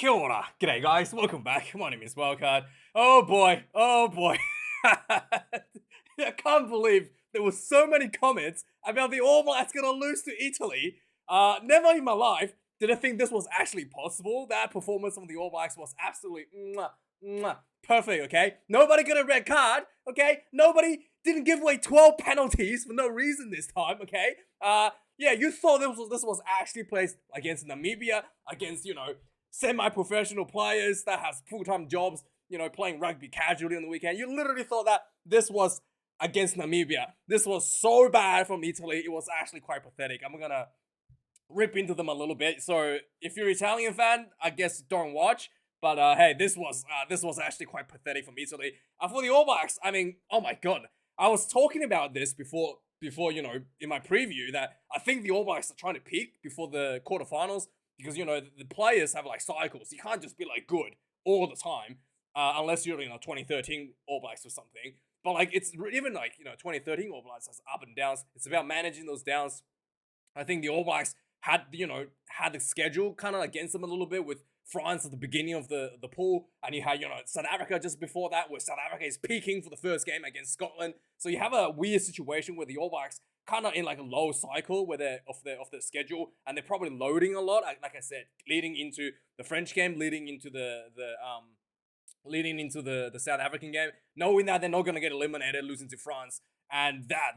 Kia ora. G'day guys, welcome back. My name is Wildkard. Oh boy, oh boy. I can't believe there were so many comments about the All Blacks gonna lose to Italy. Never in my life did I think this was actually possible. That performance from the All Blacks was absolutely perfect, okay? Nobody got a red card, okay? Nobody didn't give away 12 penalties for no reason this time, okay? Yeah, you thought this was actually placed against Namibia, against, semi-professional players that has full-time jobs, playing rugby casually on the weekend. You literally thought that this was against Namibia. This was so bad from Italy. It was actually quite pathetic. I'm gonna rip into them a little bit. So if you're an Italian fan, I guess don't watch. But hey, this was actually quite pathetic from Italy. For the All Blacks, I mean, oh my god, I was talking about this before in my preview that I think the All Blacks are trying to peak before the quarterfinals because the players have like cycles. You can't just be like good all the time unless you're 2013 All Blacks or something. But like it's even like 2013 All Blacks has up and downs. It's about managing those downs. I think the All Blacks had the schedule kind of against them a little bit with France at the beginning of the pool, and you had South Africa just before that, where South Africa is peaking for the first game against Scotland. So you have a weird situation where the All Blacks kind of in like a low cycle where they're off their schedule, and they're probably loading a lot. Like I said, leading into the French game, leading into the South African game, knowing that they're not going to get eliminated, losing to France. And that,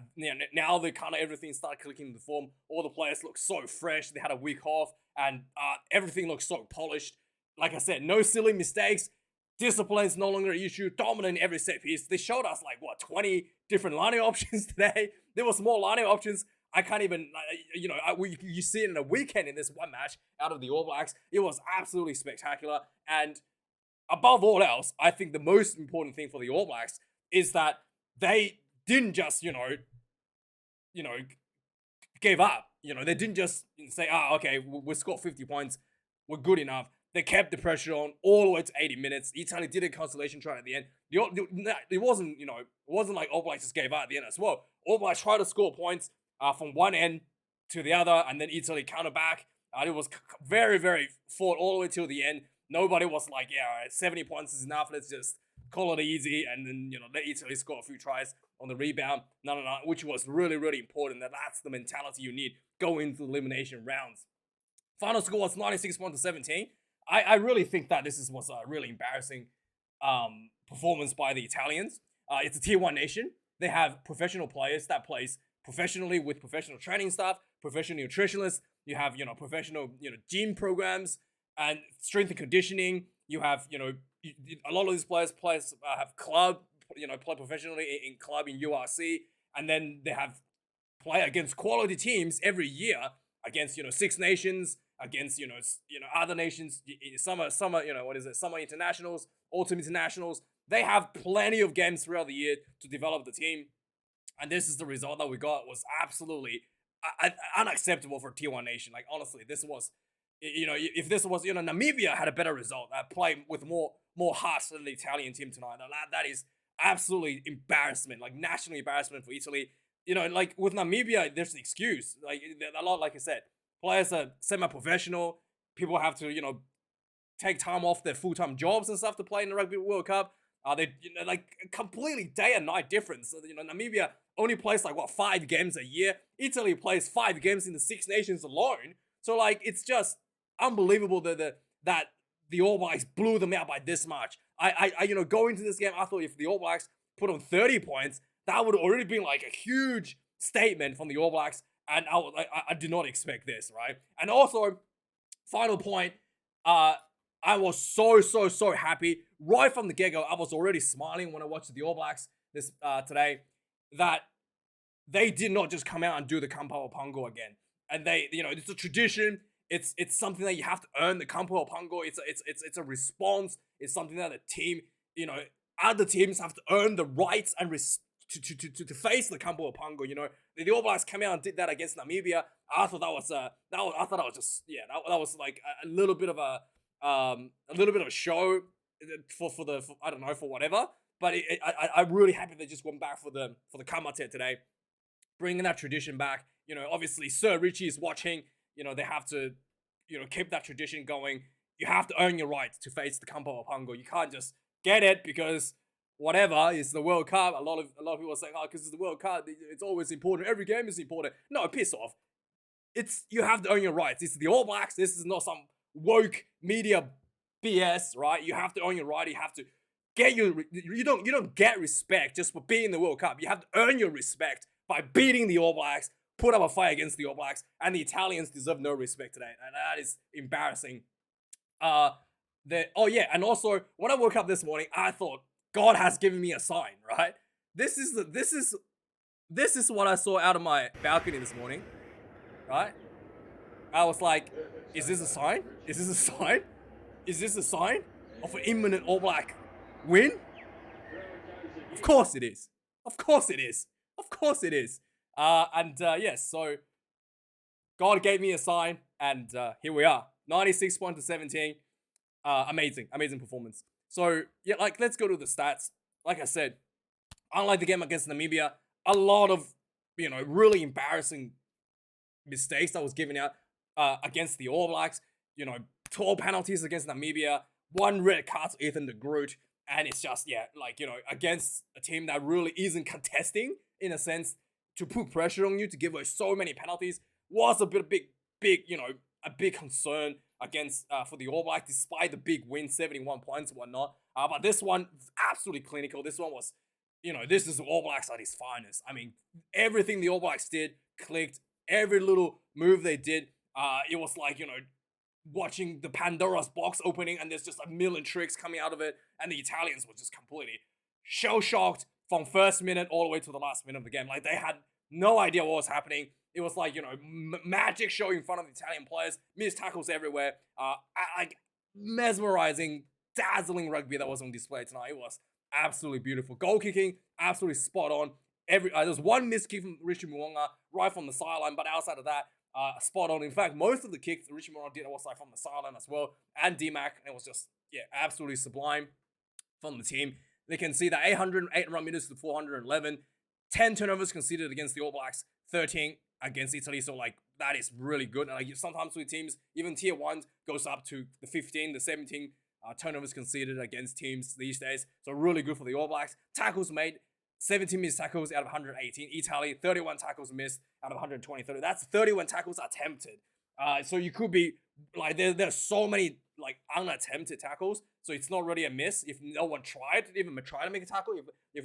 now they kind of everything started clicking into form. All the players look so fresh. They had a week off, and everything looks so polished. Like I said, no silly mistakes. Discipline's no longer an issue. Dominant every set piece. They showed us 20 different lining options today. There was more lining options. I can't even, you see it in a weekend in this one match out of the All Blacks. It was absolutely spectacular. And above all else, I think the most important thing for the All Blacks is that they didn't just, gave up. They didn't just say, okay, we scored 50 points. We're good enough. They kept the pressure on all the way to 80 minutes. Italy did a consolation try at the end. It wasn't like All Blacks just gave up at the end as well. All Blacks tried to score points from one end to the other, and then Italy countered back. It was very, very fought all the way till the end. Nobody was like, yeah, all right, 70 points is enough. Let's just call it easy, and then let Italy score a few tries on the rebound. No, which was really, really important. That's the mentality you need going into the elimination rounds. Final score was 96 points to 17. I really think that was a really embarrassing performance by the Italians. It's a tier 1 nation. They have professional players that plays professionally with professional training staff, professional nutritionists. You have professional gym programs and strength and conditioning. You have a lot of these players have club, play professionally in club in URC, and then they have play against quality teams every year against Six Nations, against other nations. Summer summer internationals, autumn internationals. They have plenty of games throughout the year to develop the team, and this is the result that we got. Was absolutely unacceptable for a tier 1 nation. Like honestly, this was. If this was, Namibia had a better result, playing with more heart than the Italian team tonight. That is absolutely embarrassment, like national embarrassment for Italy. Like with Namibia, there's an excuse. Like a lot, like I said, players are semi-professional. People have to, take time off their full-time jobs and stuff to play in the Rugby World Cup. They, like completely day and night difference. So, Namibia only plays 5 games a year. Italy plays 5 games in the Six Nations alone. So it's just unbelievable that the All Blacks blew them out by this much. I going into this game, I thought if the All Blacks put on 30 points, that would already been like a huge statement from the All Blacks, and I did not expect this, right? And also, final point, I was so happy right from the get-go. I was already smiling when I watched the All Blacks this today, that they did not just come out and do the Kampao Pango again. And they, it's a tradition. It's something that you have to earn. The Campo Pango. It's a response. It's something that the team, other teams have to earn the rights and to face the Campo Pango. The All Blacks came out and did that against Namibia. I thought that was that was like a little bit of a show for I don't know, for whatever. But I'm really happy they just went back for the Kamate today, bringing that tradition back. Obviously Sir Richie is watching. They have to, keep that tradition going. you have to earn your right to face the Campo of Pongo. You can't just get it because whatever, it's the World Cup. A lot of people are saying, oh, because it's the World Cup, it's always important. Every game is important. No, piss off. It's you have to earn your rights. This is the All Blacks. This is not some woke media BS, right? You have to earn your right. You have to get you don't get respect just for being in the World Cup. You have to earn your respect by beating the All Blacks, put up a fight against the All Blacks, and the Italians deserve no respect today, and that is embarrassing. Oh yeah, and also when I woke up this morning, I thought God has given me a sign, right? This is what I saw out of my balcony this morning, right? I was like, is this a sign? Is this a sign? Is this a sign of an imminent All Black win? Of course it is. Of course it is. Of course it is. Yes, so God gave me a sign, and here we are. 96 points to 17. Amazing performance. So, yeah, like, let's go to the stats. Like I said, unlike the game against Namibia, a lot of, really embarrassing mistakes that was given out against the All Blacks. 12 penalties against Namibia, 1 red card to Ethan de Groot, and it's just, against a team that really isn't contesting, in a sense, to put pressure on you, to give away so many penalties, was a big, a big concern against for the All Blacks, despite the big win, 71 points and whatnot. But this one, absolutely clinical. This one was, this is the All Blacks at its finest. I mean, everything the All Blacks did clicked. Every little move they did, it was like, watching the Pandora's box opening, and there's just a million tricks coming out of it, and the Italians were just completely shell-shocked from first minute all the way to the last minute of the game. Like, they had no idea what was happening. It was like, magic show in front of the Italian players, missed tackles everywhere, like mesmerizing, dazzling rugby that was on display tonight. It was absolutely beautiful. Goal kicking, absolutely spot on. There's one missed kick from Richie Mo'unga right from the sideline, but outside of that, spot on. In fact, most of the kicks Richie Mo'unga did was like from the sideline as well, and D-Mac, and it was just, absolutely sublime from the team. They can see that 808 run meters to 411, 10 turnovers conceded against the All Blacks, 13 against Italy. So, like, that is really good. And like, sometimes with teams, even tier 1s goes up to the 15, the 17 turnovers conceded against teams these days. So really good for the All Blacks. Tackles made, 17 missed tackles out of 118. Italy, 31 tackles missed out of 120. That's 31 tackles attempted. So you could be, like, there's so many, like, unattempted tackles. So it's not really a miss if no one tried to even try to make a tackle. If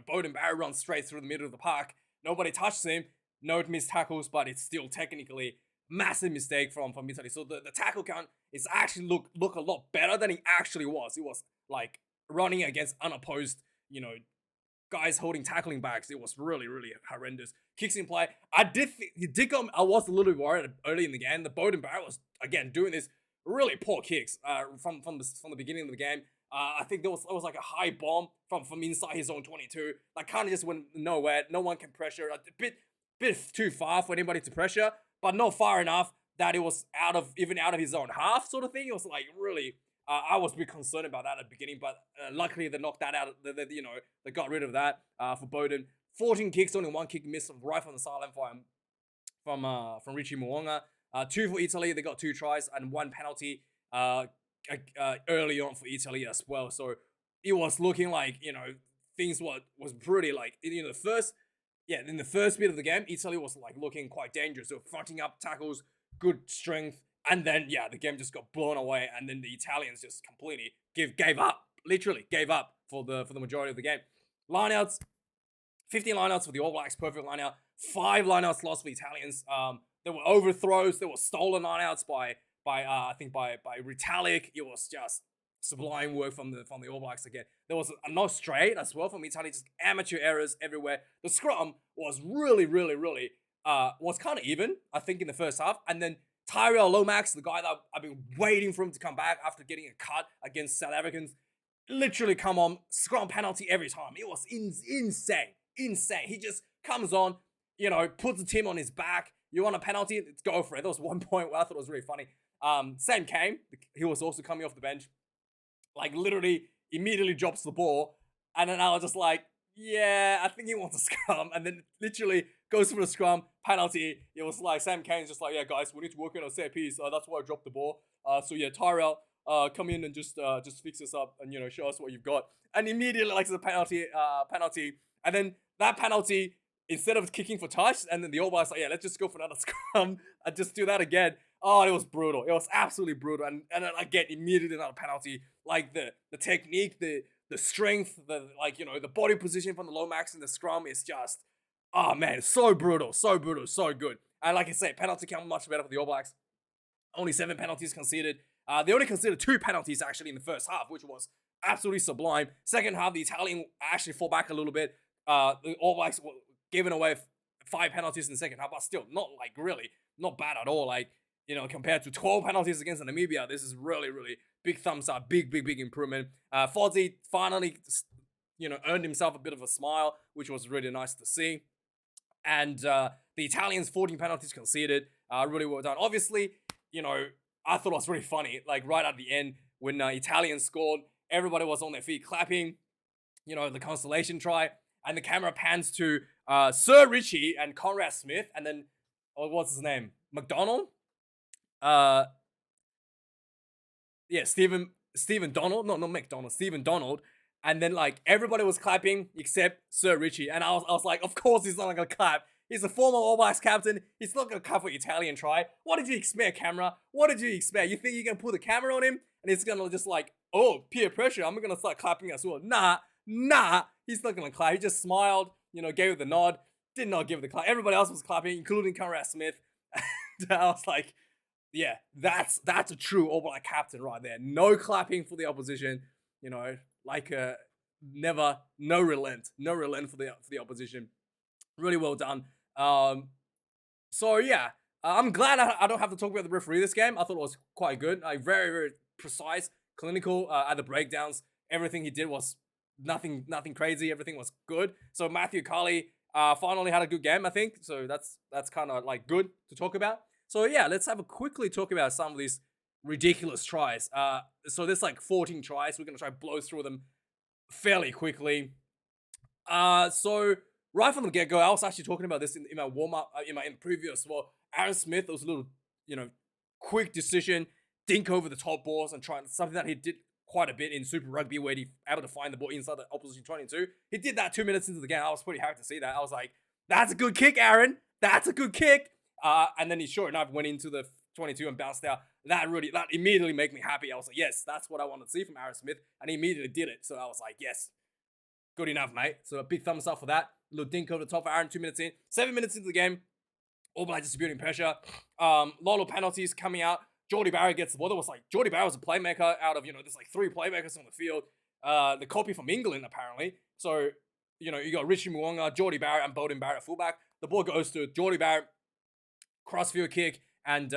Beauden Barrett runs straight through the middle of the park, nobody touches him, no missed tackles, but it's still technically massive mistake from Italy. So the tackle count is actually look a lot better than it actually was. It was like running against unopposed, guys holding tackling bags. It was really, really horrendous. Kicks in play. I was a little bit worried early in the game. The Beauden Barrett was again doing this really poor kicks from the beginning of the game. I think there was like a high bomb from inside his own 22. Like, kind of just went nowhere. No one can pressure. A bit too far for anybody to pressure, but not far enough that it was out of his own half, sort of thing. It was like really. I was a bit concerned about that at the beginning, but luckily they knocked that out. They got rid of that for Beauden. 14 kicks, only 1 kick missed right from the sideline from Richie Mo'unga. 2 for Italy. They got 2 tries and 1 penalty early on for Italy as well. So it was looking like, things was pretty, like, in the first bit of the game, Italy was like looking quite dangerous. So fronting up tackles, good strength. And then, the game just got blown away, and then the Italians just completely gave up, literally gave up for the majority of the game. Lineouts, 15 lineouts for the All Blacks, perfect lineout. 5 lineouts lost for the Italians. There were overthrows, there were stolen lineouts by Ritalik. It was just sublime work from the All Blacks again. There was a knock straight as well from Italy, just amateur errors everywhere. The scrum was really, really, really was kind of even, I think, in the first half, and then Tyrell Lomax, the guy that I've been waiting for him to come back after getting a cut against South Africans, literally come on, scrum penalty every time. It was insane. He just comes on, puts the team on his back. You want a penalty? Let's go for it. There was one point where I thought it was really funny. Sam came. He was also coming off the bench. Like, literally, immediately drops the ball. And then I was just like, yeah, I think he wants a scrum. And then literally goes for the scrum, penalty. It was like Sam Kane's just like, yeah, guys, we need to work on a set piece. That's why I dropped the ball. So yeah, Tyrell, come in and just fix this up and show us what you've got. And immediately like the penalty, and then that penalty, instead of kicking for touch, and then the All Blacks like, yeah, let's just go for another scrum and just do that again. Oh, it was brutal. It was absolutely brutal. And then again, immediately another penalty. Like the technique, the strength, the body position from the Lomax in the scrum is just, oh man, so brutal, so good. And like I said, penalty count much better for the All Blacks. Only 7 penalties conceded. They only conceded 2 penalties actually in the first half, which was absolutely sublime. Second half, the Italian actually fought back a little bit. The All Blacks were giving away 5 penalties in the second half, but still not bad at all. Like, compared to 12 penalties against Namibia, this is really big thumbs up, big improvement. Fossie finally, earned himself a bit of a smile, which was really nice to see. And the Italians, 14 penalties conceded, really well done. Obviously, I thought it was really funny, like right at the end when Italians scored, everybody was on their feet clapping, the consolation try, and the camera pans to Sir Richie and Conrad Smith, and then, what's his name? McDonald? Stephen Donald, no, not McDonald, Stephen Donald, and then like everybody was clapping except Sir Richie, and I was like, of course he's not gonna clap. He's a former All Blacks captain. He's not gonna clap for Italian try. What did you expect, camera? What did you expect? You think you're gonna put the camera on him and it's gonna just like, oh, peer pressure, I'm gonna start clapping as well? Nah, he's not gonna clap. He just smiled, gave it the nod, did not give it the clap. Everybody else was clapping, including Conrad Smith. And I was like, yeah, that's a true All Black captain right there. No clapping for the opposition, like no relent for the opposition. Really well done. So yeah, I'm glad I don't have to talk about the referee this game. I thought it was quite good. Like very precise, clinical at the breakdowns. Everything he did was nothing crazy. Everything was good. So Matthew Carley finally had a good game, I think. So that's kind of like good to talk about. So yeah, let's have a quickly talk about some of these ridiculous tries. So there's like 14 tries. We're gonna try to blow through them fairly quickly. So right from the get-go, I was actually talking about this in my warm-up, in the preview as well. Aaron Smith, was a little, quick decision, dink over the top balls and trying something that he did quite a bit in Super Rugby, where he able to find the ball inside the opposition 22. He did that 2 minutes into the game. I was pretty happy to see that. I was like, that's a good kick, Aaron. That's a good kick. And then he sure enough went into the 22 and bounced out. That immediately made me happy. I was like, yes, that's what I want to see from Aaron Smith. And he immediately did it. So I was like, yes, good enough, mate. So a big thumbs up for that. A little dink over the top for Aaron, 2 minutes in. 7 minutes into the game, All Blacks distributing pressure. Lot of penalties coming out. Jordie Barrett gets the ball. There was like, Jordie Barrett was a playmaker out of, there's like 3 playmakers on the field. The copy from England, apparently. So, you got Richie Mwanga, Jordie Barrett, and Beauden Barrett at fullback. The ball goes to Jordie Barrett, crossfield kick, and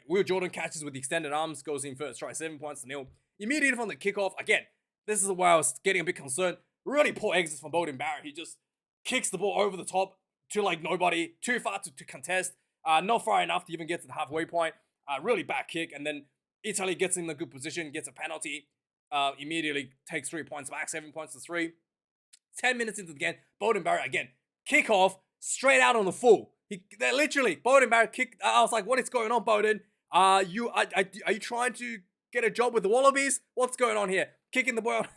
Will Jordan catches with the extended arms, goes in first try, 7 points to 0. Immediately from the kickoff, again, this is where I was getting a bit concerned. Really poor exits from Beauden Barrett. He just kicks the ball over the top to like nobody, too far to contest, not far enough to even get to the halfway point. Really bad kick, and then Italy gets in a good position, gets a penalty, immediately takes 3 points back, 7 points to 3. 10 minutes into the game, Beauden Barrett again, kick off, straight out on the full. They literally, Beauden Barrett kicked. I was like, what is going on, Beauden? Are you trying to get a job with the Wallabies? What's going on here? Kicking the ball out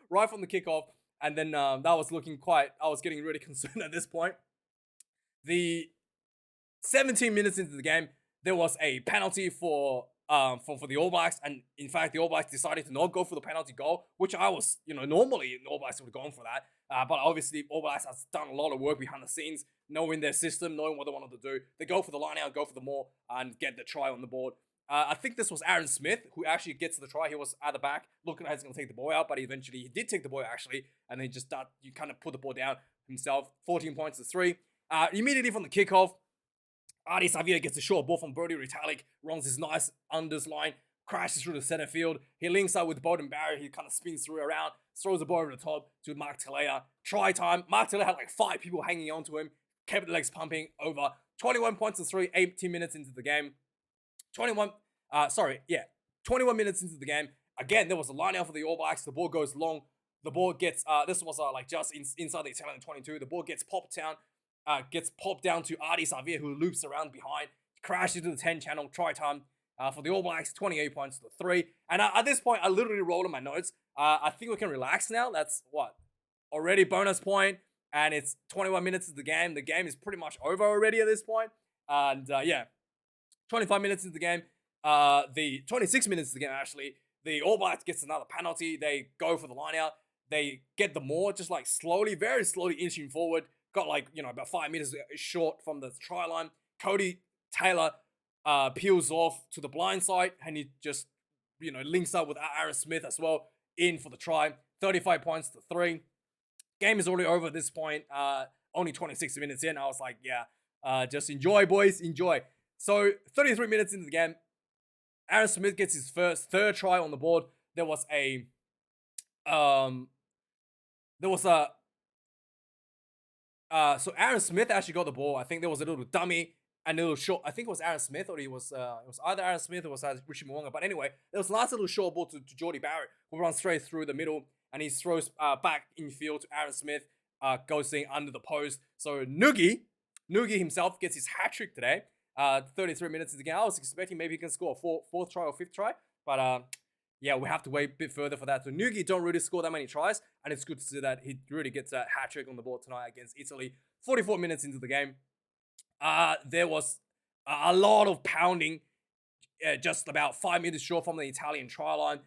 right from the kickoff. And then that was I was getting really concerned at this point. The 17 minutes into the game, there was a penalty for the All Blacks, and in fact, the All Blacks decided to not go for the penalty goal, which I was, normally the All Blacks would have gone for that. But obviously, All Blacks has done a lot of work behind the scenes, knowing their system, knowing what they wanted to do. They go for the line out, go for the maul, and get the try on the board. I think this was Aaron Smith who actually gets to the try. He was at the back, looking like he's going to take the ball out, but eventually he did take the ball out, actually, and then you kind of put the ball down himself. 14 points to 3. Immediately from the kickoff, Ardie Savea gets a short ball from Brodie Retallick, runs his nice unders line, crashes through the center field. He links up with Beauden Barrett. He kind of spins through around, throws the ball over the top to Mark Telea. Try time. Mark Telea had like 5 people hanging on to him, kept the legs pumping over. 21 points to 3, 18 minutes into the game. 21 minutes into the game. Again, there was a line out for the All Blacks. The ball goes long. The ball gets, this was like just inside the Italian 22. The ball gets popped down. gets popped down to Adi Savia, who loops around behind, crashes into the 10 channel, try time for the All Blacks, 28 points to 3. And at this point, I literally rolled in my notes. I think we can relax now. That's what? Already bonus point, and it's 21 minutes of the game. The game is pretty much over already at this point. And yeah, 25 minutes into the game, the 26 minutes of the game actually, the All Blacks gets another penalty. They go for the line out. They get the more, just like slowly, very slowly inching forward. Got like, about 5 meters short from the try line. Cody Taylor peels off to the blind side, and he just, links up with Aaron Smith as well in for the try. 35 points to 3. Game is already over at this point. Only 26 minutes in. I was like, yeah, just enjoy, boys, enjoy. So 33 minutes into the game, Aaron Smith gets his third try on the board. There was so Aaron Smith actually got the ball. I think there was a little dummy and a little short. I think it was Aaron Smith, or it was either Aaron Smith or it was Richie Mwanga. But anyway, there was a nice little short ball to Jordy Barrett, who runs straight through the middle, and he throws back in field to Aaron Smith, goes in under the post. So Noogie himself gets his hat trick today. 33 minutes in the game. I was expecting maybe he can score a fourth try or fifth try, but yeah, we have to wait a bit further for that. So Noogie don't really score that many tries, and it's good to see that he really gets a hat trick on the board tonight against Italy. 44 minutes into the game, there was a lot of pounding, just about 5 meters short from the Italian try line.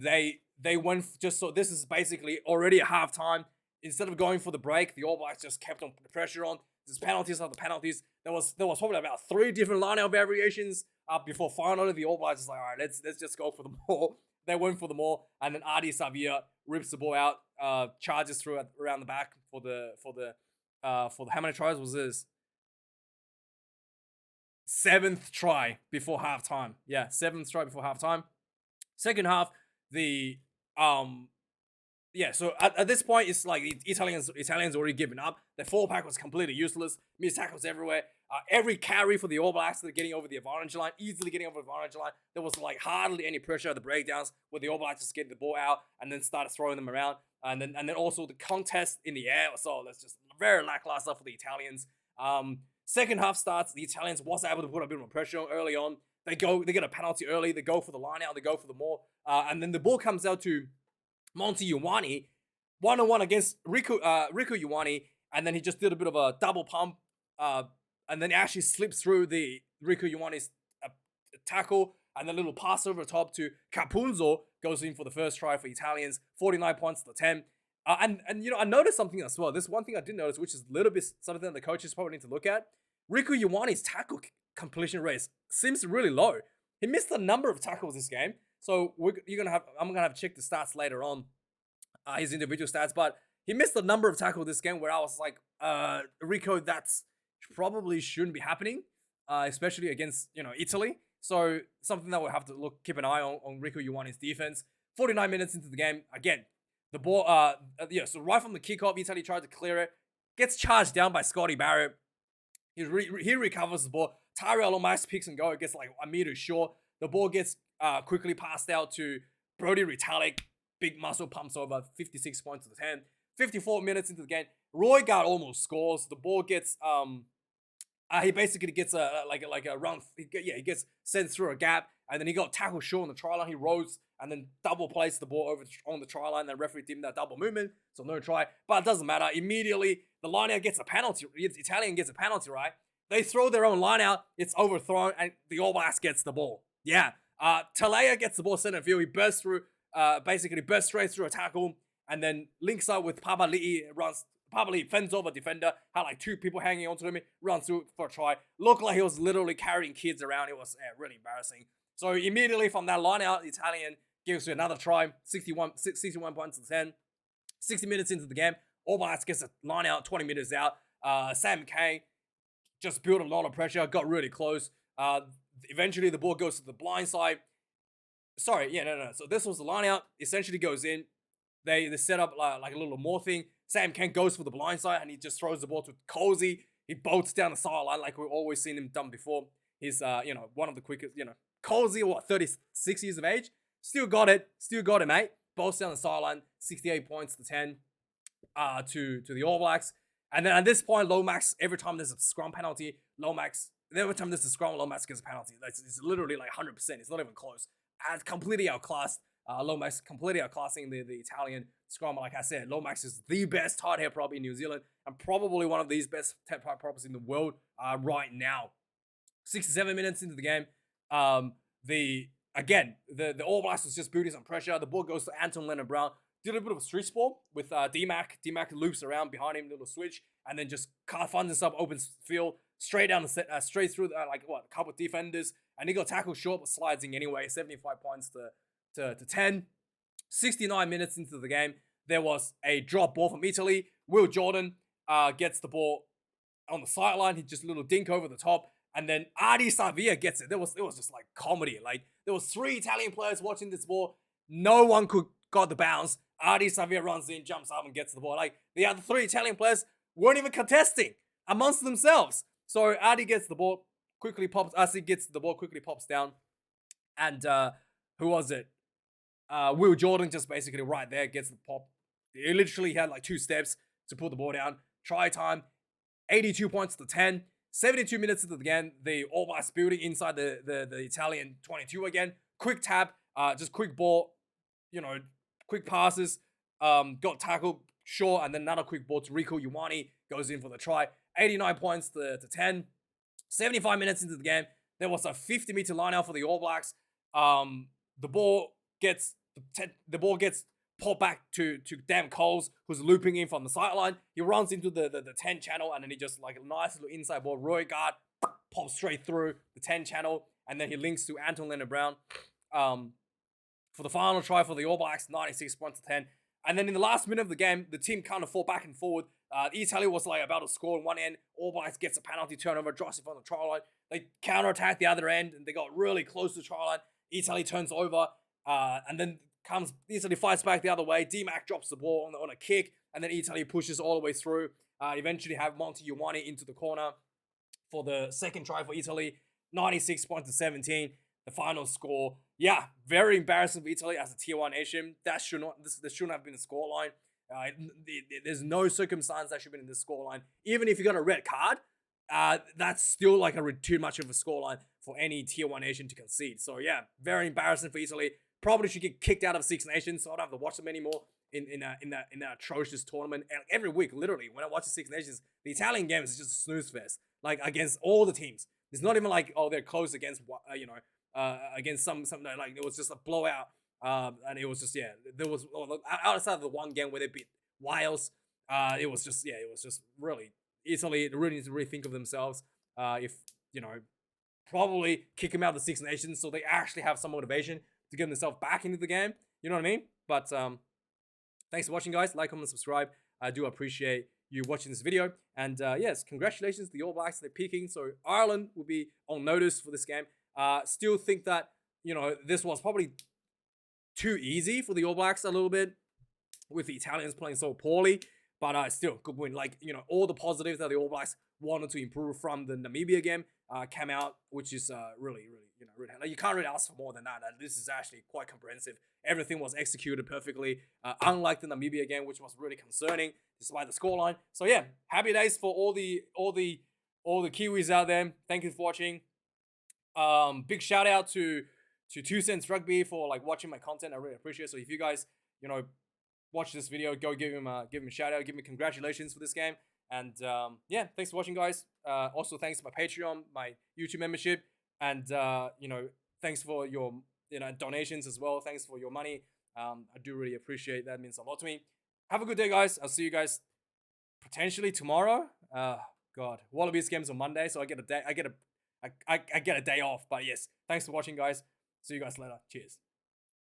They went just so this is basically already at halftime. Instead of going for the break, the All Blacks just kept on the pressure on. There's penalties after penalties. There was probably about 3 different line-out variations before finally the All Blacks is like, all right, let's just go for the ball. They went for the ball, and then Adi Savia rips the ball out, charges through around the back for the how many tries was this? 7th try before halftime. Yeah, 7th try before halftime. Second half, so at this point, it's like the Italians already given up. The 4-pack was completely useless. Missed tackles everywhere. Every carry for the All Blacks, they're getting over the advantage line, easily getting over the advantage line. There was like hardly any pressure at the breakdowns, where the All Blacks just get the ball out and then started throwing them around. And then also the contest in the air. So that's just very lackluster for the Italians. Second half starts, the Italians was able to put a bit more pressure on early on. They get a penalty early. They go for the line out. They go for the more. And then the ball comes out to Monty Ioane, 1-on-1 against Riku Ioane, and then he just did a bit of a double pump, and then he actually slips through the Riku Ioane's tackle, and then a little pass over the top to Capunzo, goes in for the first try for Italians, 49 points to 10. And I noticed something as well. This one thing I did notice, which is a little bit something that the coaches probably need to look at. Riku Ioane's tackle completion rate seems really low. He missed a number of tackles this game. So I'm gonna have to check the stats later on, his individual stats. But he missed a number of tackles this game where I was like, Rico, that's probably shouldn't be happening, especially against Italy. So something that we'll have to keep an eye on Rico Ioane's defense. 49 minutes into the game, again, the ball, so right from the kickoff, Italy tried to clear it, gets charged down by Scotty Barrett. He recovers the ball. Tyrell O'Max picks and go. It gets like a meter short. The ball gets quickly passed out to Brody Retallick. Big muscle pumps over, 56 points to 10. 54 minutes into the game, Roygaard almost scores. The ball gets he basically gets a run. He gets sent through a gap, and then he got tackled short on the try line. He rose and then double placed the ball over on the try line. The referee deemed that double movement, so no try. But it doesn't matter. Immediately, the lineout gets a penalty. The Italian gets a penalty, right? They throw their own lineout. It's overthrown, and the All Blacks gets the ball. Yeah. Talea gets the ball center field. He bursts through, basically bursts straight through a tackle, and then links up with Papali'i. Papali'i fends over a defender. Had like 2 people hanging onto him. Runs through for a try. Looked like he was literally carrying kids around. It was really embarrassing. So immediately from that line out, the Italian gives you another try. 61 points to 10. 60 minutes into the game, All Blacks gets a line out. 20 minutes out. Sam Kane just built a lot of pressure. Got really close. Eventually, the ball goes to the blind side. So this was the line out. Essentially goes in. They set up like a little more thing. Sam Kent goes for the blind side, and he just throws the ball to Cozy. He bolts down the sideline like we've always seen him done before. He's one of the quickest. Cozy, 36 years of age, still got it, mate. Bolts down the sideline, 68 points to 10, to the All Blacks. And then at this point, Lomax, every time there's a scrum penalty, every time there's a scrum, Lomax gets a penalty. It's literally like 100%. It's not even close. And completely outclassed. Lomax completely outclassing the Italian scrum. Like I said, Lomax is the best tight head prop in New Zealand and probably one of these best tight props in the world right now. 67 minutes into the game, the All Blacks was just building some pressure. The ball goes to Anton Leonard-Brown. Did a bit of a street ball with D-Mac. D-Mac loops around behind him, little switch, and then just finds himself open field, straight down the set, straight through a couple of defenders, and he got tackled short but slides in anyway. 75 points to 10. 69 minutes into the game, there was a drop ball from Italy. Will Jordan gets the ball on the sideline. He just a little dink over the top. And then Adi Savia gets it. It was just like comedy. Like there was 3 Italian players watching this ball. No one got the bounce. Adi Savia runs in, jumps up, and gets the ball. Like the other 3 Italian players weren't even contesting amongst themselves. So Adi gets the ball, quickly pops. Asi gets the ball, quickly pops down. And who was it? Will Jordan just basically right there gets the pop. He literally had like 2 steps to put the ball down. Try time, 82 points to 10. 72 minutes into the game, the All Blacks building inside the Italian 22 again. Quick tap, just quick ball, quick passes. Got tackled short, and then another quick ball to Rieko Ioane goes in for the try. 89 points to 10. 75 minutes into the game, there was a 50-meter line out for the All Blacks. The ball gets popped back to Dan Coles, who's looping in from the sideline. He runs into the 10 channel, and then he just like a nice little inside ball. Wildkard pops straight through the 10 channel, and then he links to Anton Leonard-Brown for the final try for the All Blacks, 96 points to 10. And then in the last minute of the game, the team kind of fought back and forward. Italy was like about to score on one end. All Blacks gets a penalty turnover, drops it from the try line. They counterattack the other end, and they got really close to the try line. Italy turns over, and then Italy fights back the other way. D-Mac drops the ball on a kick, and then Italy pushes all the way through. Eventually have Monty Ioane into the corner for the second try for Italy. 96 points to 17. The final score. Yeah, very embarrassing for Italy as a Tier 1 nation. This shouldn't have been a scoreline. There's no circumstance that should have been in this scoreline. Even if you got a red card, that's still like too much of a scoreline for any Tier 1 nation to concede. So yeah, very embarrassing for Italy. Probably should get kicked out of Six Nations, so I don't have to watch them anymore in that atrocious tournament. And every week, literally, when I watch the Six Nations, the Italian games is just a snooze fest. Like against all the teams. It's not even like they're close against against some like it was just a blowout. And it was just there was outside of the one game where they beat Wales, it was just really Italy really needs to rethink of themselves. If probably kick them out of the Six Nations so they actually have some motivation to get themselves back into the game. You know what I mean? But thanks for watching, guys. Like, comment, subscribe. I do appreciate you watching this video. And yes, congratulations to the All Blacks. They're peaking. So Ireland will be on notice for this game. Still think that, this was probably too easy for the All Blacks a little bit with the Italians playing so poorly. But still, good win. Like, all the positives that the All Blacks wanted to improve from the Namibia game came out, which is really, really, like, you can't really ask for more than that. And this is actually quite comprehensive. Everything was executed perfectly, unlike the Namibia game, which was really concerning despite the scoreline. So yeah, happy days for all the Kiwis out there. Thank you for watching. Big shout out to 2 Cents Rugby for like watching my content. I really appreciate it. So if you guys, watch this video, go give him a shout out, give me congratulations for this game. And yeah, thanks for watching, guys. Also thanks to my Patreon, my YouTube membership, and thanks for your donations as well. Thanks for your money. I do really appreciate that. It means a lot to me. Have a good day, guys. I'll see you guys potentially tomorrow. God, Wallabies game's on Monday, so I get a day off. But yes, thanks for watching, guys. See you guys later. Cheers.